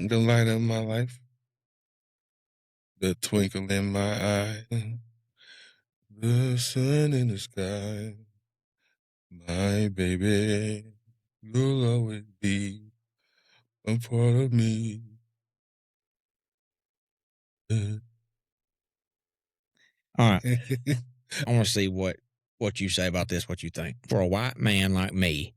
The light of my life, the twinkle in my eye, the sun in the sky, my baby, you'll always be a part of me. All right. I want to see what you say about this, what you think. For a white man like me,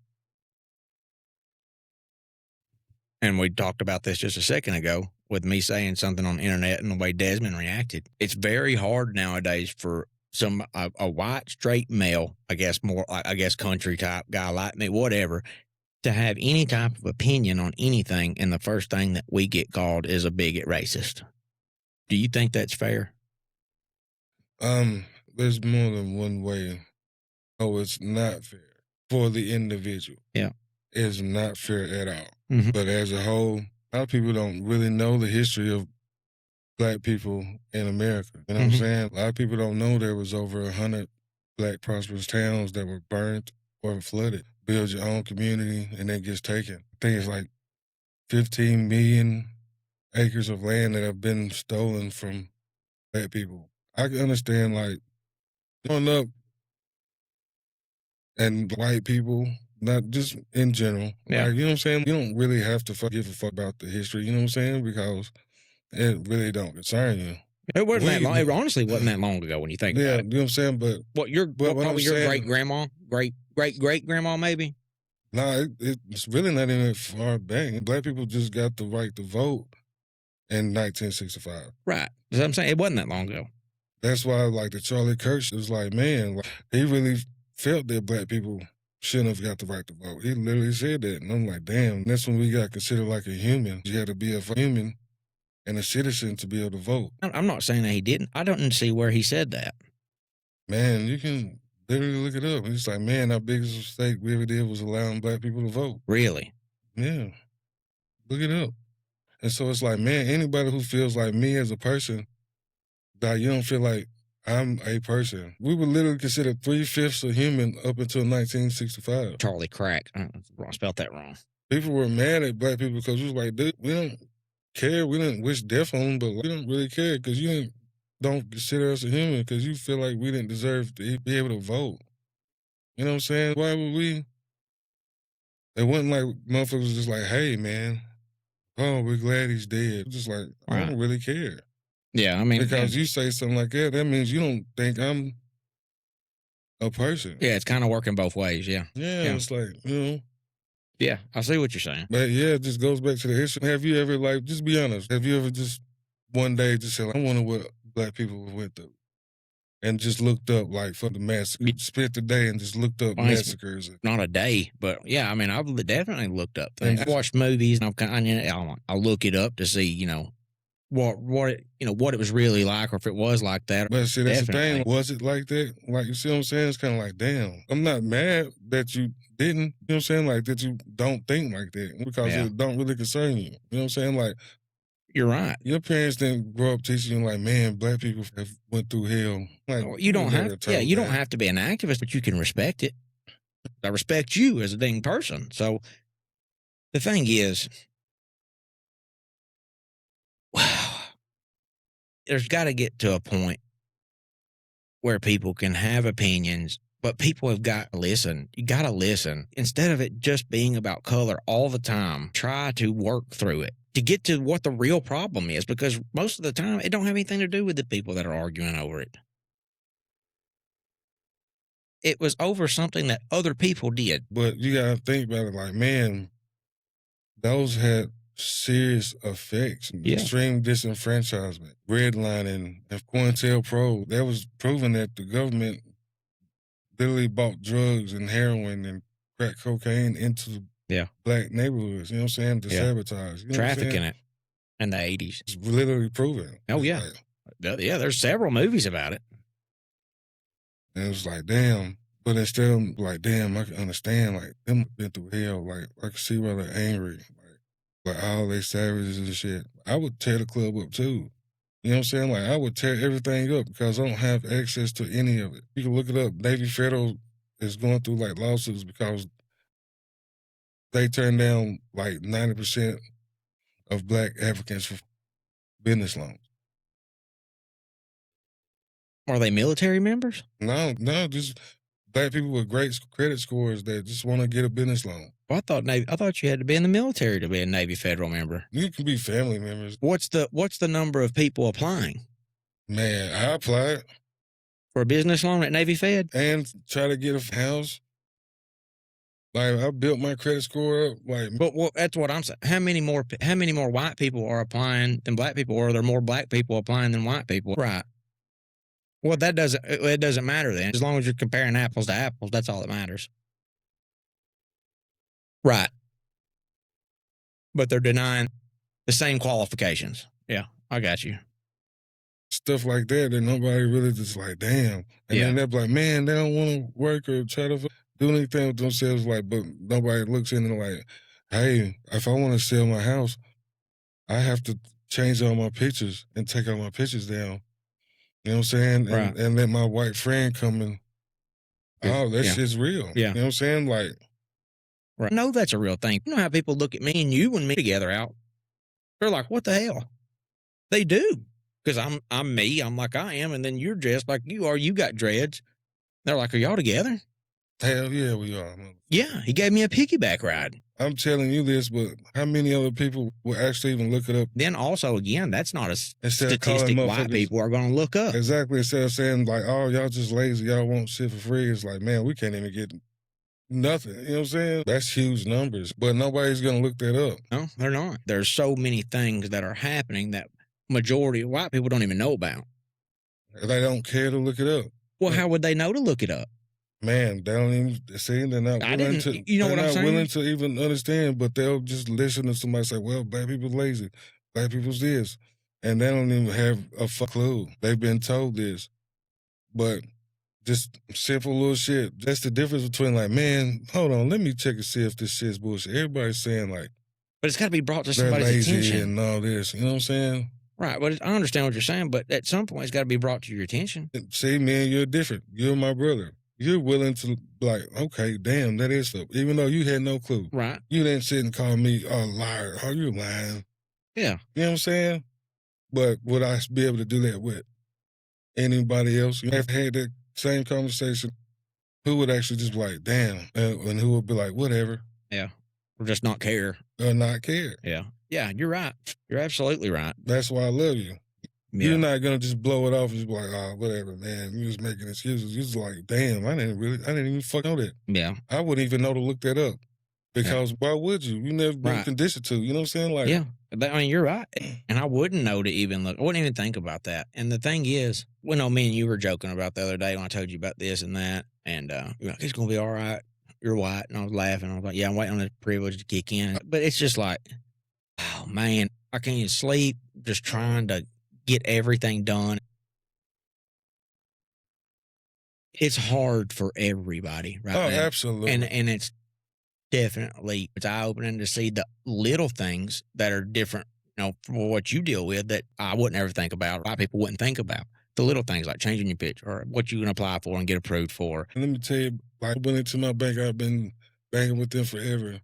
and we talked about this just a second ago with me saying something on the internet and the way Desmond reacted, it's very hard nowadays for a white straight male, I guess country type guy like me, whatever, to have any type of opinion on anything, and the first thing that we get called is a bigot racist. Do you think that's fair? There's more than one way. Oh, it's not fair for the individual. Yeah. It's not fair at all. Mm-hmm. But as a whole, a lot of people don't really know the history of Black people in America. You know what I'm saying? A lot of people don't know there was over 100 Black prosperous towns that were burnt or flooded. Build your own community and it gets taken. I think it's like 15 million acres of land that have been stolen from Black people. I can understand, like, growing up and white people, not just in general. Yeah. Like, you know what I'm saying? You don't really have to give a fuck about the history, you know what I'm saying? Because it really don't concern you. It wasn't that long. It honestly wasn't that long ago when you think about it. Yeah, you know what I'm saying? But what probably your great grandma, great grandma, maybe? Nah, it's really not even that far back. Black people just got the right to vote in 1965. Right. That's what I'm saying. It wasn't that long ago. That's why, like, the Charlie Kirk was like, man, like, he really felt that Black people shouldn't have got the right to vote. He literally said that. And I'm like, damn, that's when we got considered like a human. You had to be a human and a citizen to be able to vote. I'm not saying that he didn't. I don't see where he said that. Man, you can literally look it up. It's like, man, our biggest mistake we ever did was allowing Black people to vote. Really? Yeah. Look it up. And so it's like, man, anybody who feels like me as a person, that you don't feel like I'm a person. We were literally considered 3/5 a human up until 1965. Charlie Crack. I spelled that wrong. People were mad at Black people because we was like, dude, we don't care. We didn't wish death on them, but we don't really care because you don't consider us a human because you feel like we didn't deserve to be able to vote. You know what I'm saying? Why would we? It wasn't like motherfuckers was just like, hey, man, oh, we're glad he's dead. Just like, I don't really care. Yeah, I mean, because you say something like that means you don't think I'm a person. Yeah, it's kind of working both ways. Yeah. Yeah, it's like, you know. Yeah, I see what you're saying. But yeah, it just goes back to the history. Have you ever, like, just be honest, have you ever just one day just said, like, I wonder what Black people went through? And just looked up, like, for the massacre. Spent the day and just looked up massacres. Not a day, but yeah, I mean, I've definitely looked up things. I've watched movies and I'll look it up to see, you know, what it was really like, or if it was like that. But see, that's the thing. Was it like that? Like, you see what I'm saying? It's kind of like, damn, I'm not mad that you didn't, you know what I'm saying? Like, that you don't think like that because it don't really concern you. You know what I'm saying? Like, you're right. Your parents didn't grow up teaching you, like, man, Black people have went through hell. Like, you don't have to be an activist, but you can respect it. I respect you as a dang person. So the thing is, there's got to get to a point where people can have opinions, but people have got to listen. You got to listen. Instead of it just being about color all the time, try to work through it to get to what the real problem is, because most of the time it don't have anything to do with the people that are arguing over it. It was over something that other people did. But you got to think about it like, man, those had serious effects. Extreme disenfranchisement, redlining, and COINTELPRO. That was proven that the government literally bought drugs and heroin and crack cocaine into Black neighborhoods. You know what I'm saying? To sabotage. You know trafficking it in the 80s. It's literally proven. Oh, yeah. There's several movies about it. And it was like, damn. But instead of like, damn, I can understand, like, them been through hell. Like, I can see why they're angry. Like all they savages and shit. I would tear the club up too. You know what I'm saying? Like, I would tear everything up because I don't have access to any of it. You can look it up. Navy Federal is going through, like, lawsuits because they turned down, like, 90% of black applicants for business loans. Are they military members? No, just black people with great credit scores that just want to get a business loan. Well, I thought you had to be in the military to be a Navy Federal member. You can be family members. What's the number of people applying Man, I applied for a business loan at Navy Fed? and try to get a house. Like I built my credit score up. Like, But that's what I'm saying. How many more white people are applying than black people, or are there more black people applying than white people? Right. Well, it doesn't matter then. As long as you're comparing apples to apples, that's all that matters. Right. But they're denying the same qualifications. Yeah, I got you. Stuff like that nobody really just like, damn. And then they're like, man, they don't want to work or try to do anything with themselves. Like, but nobody looks in and like, hey, if I want to sell my house, I have to change all my pictures and take all my pictures down. You know what I'm saying? Right. And let my white friend come in. Oh, that shit's real. Yeah. You know what I'm saying? Like, right. No, that's a real thing. You know how people look at me and you and me together out? They're like, what the hell? They do. Because I'm me. I'm like I am. And then you're dressed like you are. You got dreads. They're like, are y'all together? Hell yeah, we are. Yeah. He gave me a piggyback ride. I'm telling you this, but how many other people will actually even look it up? Then also, again, that's not a Instead statistic white people are going to look up. Exactly. Instead of saying like, oh, y'all just lazy, y'all won't shit for free. It's like, man, we can't even get nothing. You know what I'm saying? That's huge numbers, but nobody's going to look that up. No, they're not. There's so many things that are happening that majority of white people don't even know about. They don't care to look it up. Well, how would they know to look it up? Man, they don't even see. They're not willing to. You know what I'm saying? They're not willing to even understand, but they'll just listen to somebody say, "Well, black people's lazy, black people's this," and they don't even have a clue. They've been told this, but just simple little shit. That's the difference between like, man, hold on, let me check and see if this shit's bullshit. Everybody's saying like, but it's got to be brought to they're somebody's lazy attention and all this. You know what I'm saying? Right, but I understand what you're saying, but at some point it's got to be brought to your attention. See, man, you're different. You're my brother. You're willing to like, okay, damn, that is stuff. Even though you had no clue. Right. You didn't sit and call me a liar. Oh, you're lying. Yeah. You know what I'm saying? But would I be able to do that with anybody else? You have had that same conversation. Who would actually just be like, damn, and who would be like, whatever. Yeah. Or just not care. Or not care. Yeah. Yeah, you're right. You're absolutely right. That's why I love you. Yeah. You're not gonna just blow it off and just be like, oh, whatever, man. You just making excuses. You're just like, damn, I didn't even fuck know that. Yeah. I wouldn't even know to look that up. Because why would you? You never been conditioned to. You know what I'm saying? Like, yeah. I mean, you're right. And I wouldn't know to even look. I wouldn't even think about that. And the thing is, me and you were joking about the other day when I told you about this and that. And you're like, it's going to be all right. You're white. And I was laughing. I was like, yeah, I'm waiting on the privilege to kick in. But it's just like, oh, man, I can't even sleep just trying to get everything done. It's hard for everybody right now. Oh, absolutely. And it's definitely, it's eye-opening to see the little things that are different, for what you deal with that I wouldn't ever think about, white people wouldn't think about. The little things like changing your picture or what you can apply for and get approved for. And let me tell you, I went into my bank. I've been banking with them forever.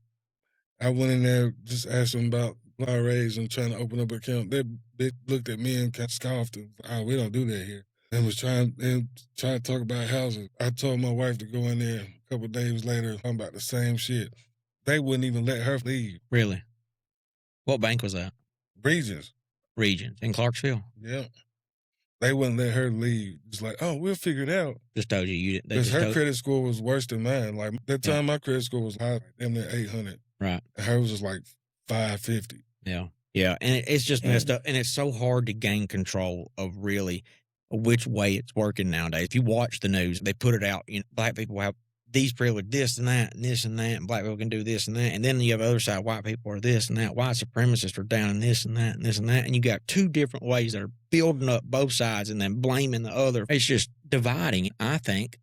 I went in there, just asked them about IRAs and trying to open up an account. They looked at me and kind of scoffed and, oh, we don't do that here. And was trying to talk about housing. I told my wife to go in there a couple of days later, talking about the same shit. They wouldn't even let her leave. Really? What bank was that? Regions. In Clarksville? Yeah. They wouldn't let her leave. It's like, oh, we'll figure it out. Just told you didn't. Because her credit score was worse than mine. Like, that time my credit score was high, damn near 800. Right. And hers was like 550. Yeah. Yeah. And it's just messed up. And it's so hard to gain control of really which way it's working nowadays. If you watch the news, they put it out, black people have these privilege, this and that, and this and that, and black people can do this and that. And then you have the other side, white people are this and that, white supremacists are down in this and that, and this and that. And you got two different ways that are building up both sides and then blaming the other. It's just dividing. I think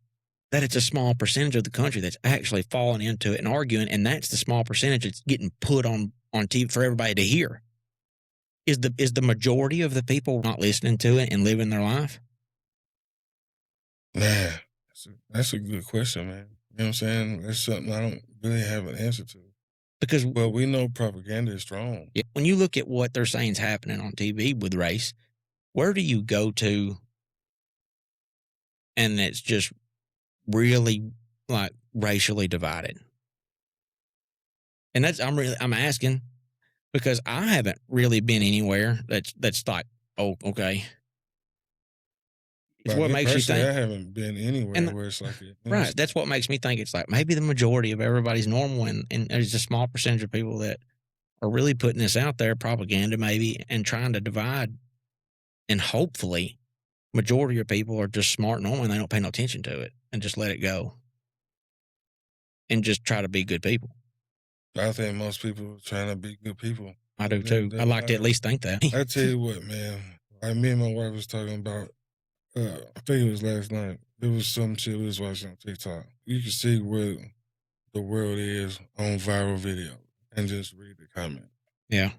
that it's a small percentage of the country that's actually falling into it and arguing, and that's the small percentage that's getting put on TV for everybody to hear. Is the majority of the people not listening to it and living their life? Man, that's a good question, man. You know what I'm saying? That's something I don't really have an answer to. Because But we know propaganda is strong. when you look at what they're saying is happening on TV with race, where do you go to? And it's just really like racially divided. And I'm asking because I haven't really been anywhere that's like, oh, okay. It's Like what me makes you personally, think. I haven't been anywhere And where it's like it. right, that's what makes me think it's like maybe the majority of everybody's normal, and there's a small percentage of people that are really putting this out there, propaganda maybe, and trying to divide. And hopefully, majority of people are just smart and normal and they don't pay no attention to it and just let it go and just try to be good people. I think most people are trying to be good people. I do too. I like to at least think that. I tell you what, man. Like me and my wife was talking about. I think it was last night. It was some shit we was watching on TikTok. You can see where the world is on viral video and just read the comment. Yeah,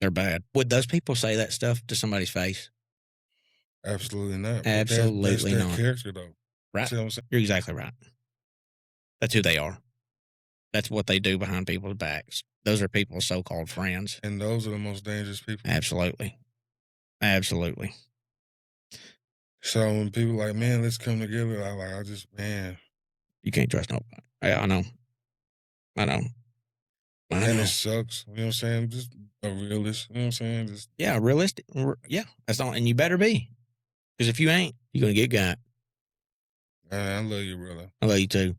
they're bad. Would those people say that stuff to somebody's face? Absolutely not. Absolutely That's their not. character, though. Right. See what I'm saying? You're exactly right. That's who they are. That's what they do behind people's backs. Those are people's so-called friends. And those are the most dangerous people. Absolutely. Absolutely. So when people like, man, let's come together, I just, man. You can't trust nobody. Yeah, I know. And it sucks. You know what I'm saying? Just a realist. You know what I'm saying? Just yeah, realistic. Yeah, that's all. And you better be. Because if you ain't, you're going to get got. I love you, brother. I love you too.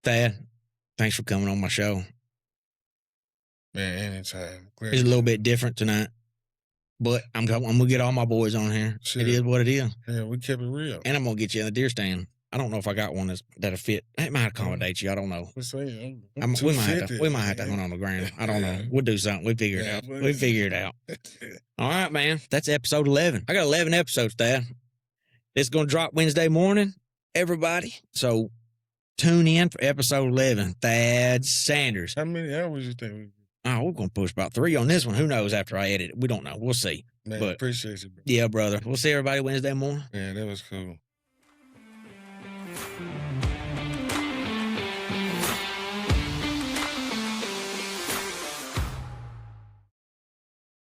Thad, thanks for coming on my show. Man, anytime. Glad It's a little bit different tonight. But I'm going to get all my boys on here. Sure. It is what it is. Yeah, we kept it real. And I'm going to get you in the deer stand. I don't know if I got one that'll fit. It might accommodate you. I don't know. We might have to hunt on the ground. I don't know. We'll do something. We'll figure it out. We'll figure it out. All right, man. That's episode 11. I got 11 episodes, Thad. It's going to drop Wednesday morning, everybody. So tune in for episode 11. Thad Sanders. How many hours you think? Oh, we're going to push about 3 on this one. Who knows after I edit it? We don't know. We'll see. Man, appreciate you, bro. Yeah, brother. We'll see everybody Wednesday morning. Yeah, that was cool.